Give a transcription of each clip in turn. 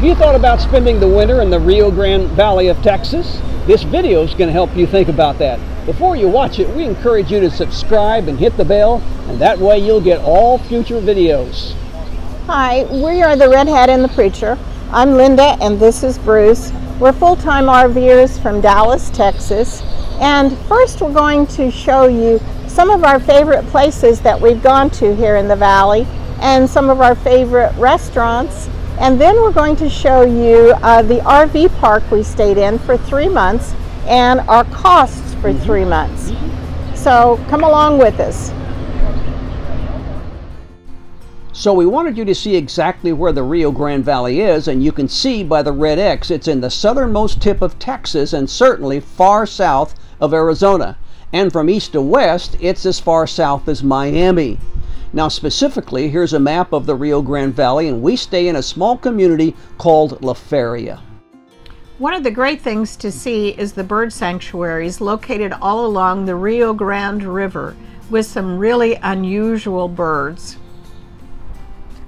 Have you thought about spending the winter in the Rio Grande Valley of Texas? This video is going to help you think about that. Before you watch it, we encourage you to subscribe and hit the bell, and that way you'll get all future videos. Hi, we are the Redhead and the Preacher. I'm Linda and this is Bruce. We're full-time RV'ers from Dallas, Texas. And first we're going to show you some of our favorite places that we've gone to here in the valley and some of our favorite restaurants. And then we're going to show you the RV park we stayed in for 3 months and our costs for 3 months. So come along with us. So we wanted you to see exactly where the Rio Grande Valley is, and you can see by the red X it's in the southernmost tip of Texas and certainly far south of Arizona. And from east to west, it's as far south as Miami. Now specifically, here's a map of the Rio Grande Valley, and we stay in a small community called La Feria. One of the great things to see is the bird sanctuaries located all along the Rio Grande River with some really unusual birds.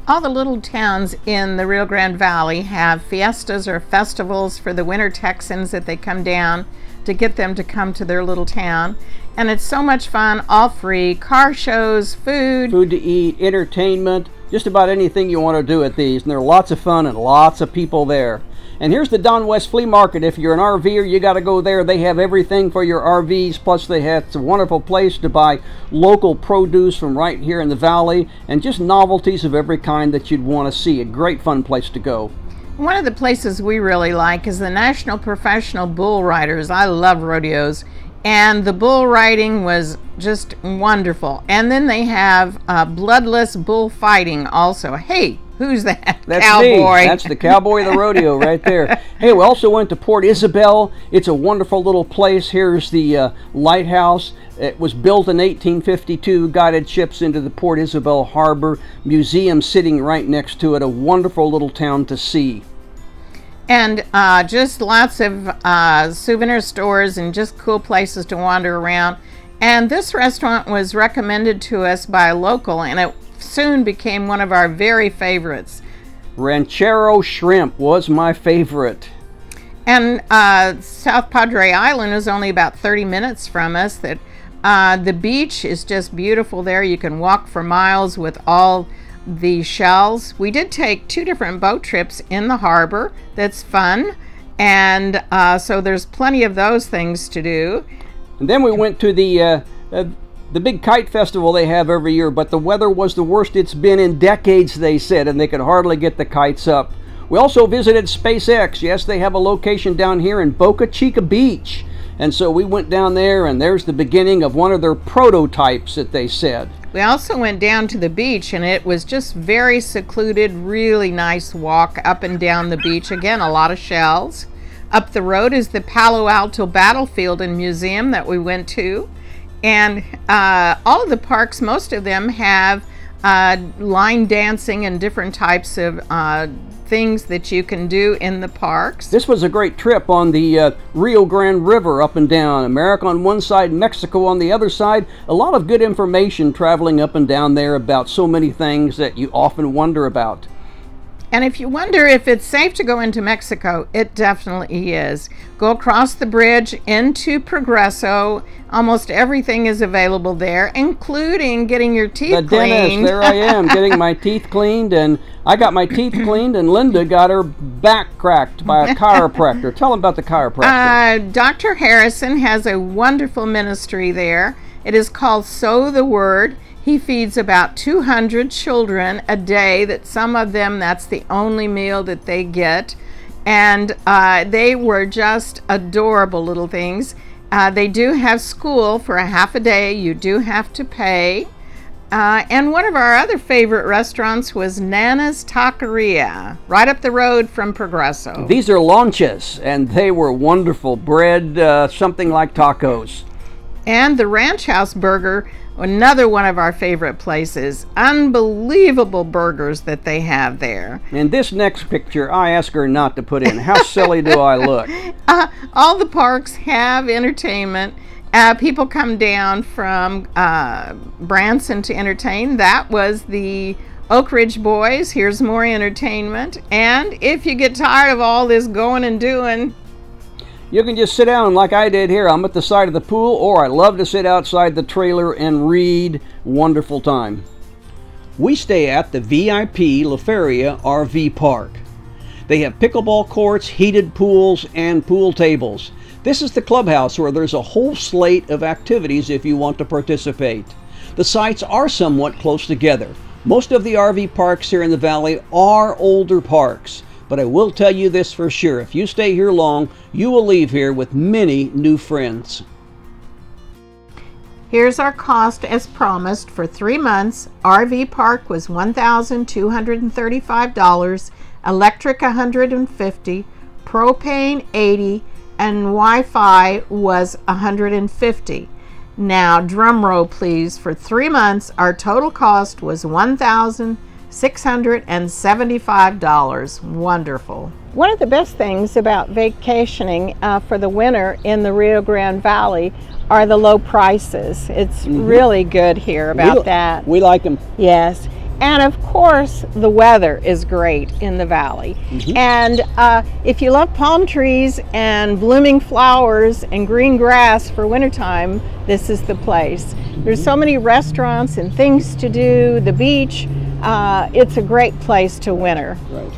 All the little towns in the Rio Grande Valley have fiestas or festivals for the winter Texans that they come down to get them to come to their little town. And it's so much fun, all free, car shows, food to eat, entertainment, just about anything you want to do at these. And there are lots of fun and lots of people there. And here's the Don West Flea Market. If you're an RVer, you got to go there. They have everything for your RVs, plus they have it's a wonderful place to buy local produce from right here in the valley and just novelties of every kind that you'd want to see. A great fun place to go. One of the places we really like is the National Professional Bull Riders. I love rodeos, and the bull riding was just wonderful. And then they have bloodless bullfighting also. Hey, who's that? That's cowboy. Me. That's the cowboy of the rodeo right there. Hey, we also went to Port Isabel. It's a wonderful little place. Here's the lighthouse. It was built in 1852, guided ships into the Port Isabel harbor. Museum sitting right next to it. A wonderful little town to see. And just lots of souvenir stores and just cool places to wander around. And this restaurant was recommended to us by a local, and it soon became one of our very favorites. Ranchero Shrimp was my favorite. And South Padre Island is only about 30 minutes from us. The beach is just beautiful there. You can walk for miles with all the shells. We did take 2 different boat trips in the harbor. That's fun. And so there's plenty of those things to do. And then we went to the big kite festival they have every year, but the weather was the worst it's been in decades, they said, and they could hardly get the kites up. We also visited SpaceX. Yes, they have a location down here in Boca Chica Beach. And so we went down there, and there's the beginning of one of their prototypes that they said. We also went down to the beach, and it was just very secluded, really nice walk up and down the beach. Again, a lot of shells. Up the road is the Palo Alto Battlefield and Museum that we went to. And all of the parks, most of them have line dancing and different types of things that you can do in the parks. This was a great trip on the Rio Grande River up and down. America on one side, Mexico on the other side. A lot of good information traveling up and down there about so many things that you often wonder about. And if you wonder if it's safe to go into Mexico, it definitely is. Go across the bridge into Progreso. Almost everything is available there, including getting your teeth cleaned. The dentist, there I am, getting my teeth cleaned, and I got my teeth cleaned, and Linda got her back cracked by a chiropractor. Tell them about the chiropractor. Dr. Harrison has a wonderful ministry there. It is called Sow the Word. He feeds about 200 children a day, that some of them, that's the only meal that they get. And they were just adorable little things. They do have school for a half a day. You do have to pay. And one of our other favorite restaurants was Nana's Taqueria, right up the road from Progreso. These are lonches, and they were wonderful. Bread, something like tacos. And the Ranch House Burger, another one of our favorite places. Unbelievable burgers that they have there. In this next picture, I ask her not to put in. How silly do I look? All the parks have entertainment. People come down from Branson to entertain. That was the Oak Ridge boys, here's more entertainment. And if you get tired of all this going and doing, you can just sit down like I did here. I'm at the side of the pool, or I love to sit outside the trailer and read. Wonderful time. We stay at the VIP Feria Rv Park. They have pickleball courts, heated pools, and pool tables. This is the clubhouse where there's a whole slate of activities if you want to participate. The sites are somewhat close together. Most of the RV parks here in the valley are older parks, but I will tell you this for sure. If you stay here long, you will leave here with many new friends. Here's our cost as promised for 3 months. RV park was $1,235, electric $150, propane $80, and Wi-Fi was $150. Now, drum roll please. For 3 months, our total cost was $1,675. Wonderful. One of the best things about vacationing for the winter in the Rio Grande Valley are the low prices. It's really good here about that. We like them. Yes. And of course, the weather is great in the valley. And if you love palm trees and blooming flowers and green grass for wintertime, this is the place. There's so many restaurants and things to do, the beach. It's a great place to winter. Right.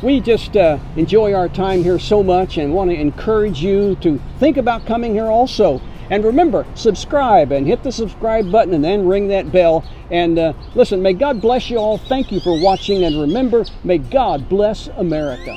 We just enjoy our time here so much and want to encourage you to think about coming here also. And remember, subscribe and hit the subscribe button and then ring that bell. And listen, may God bless you all. Thank you for watching. And remember, may God bless America.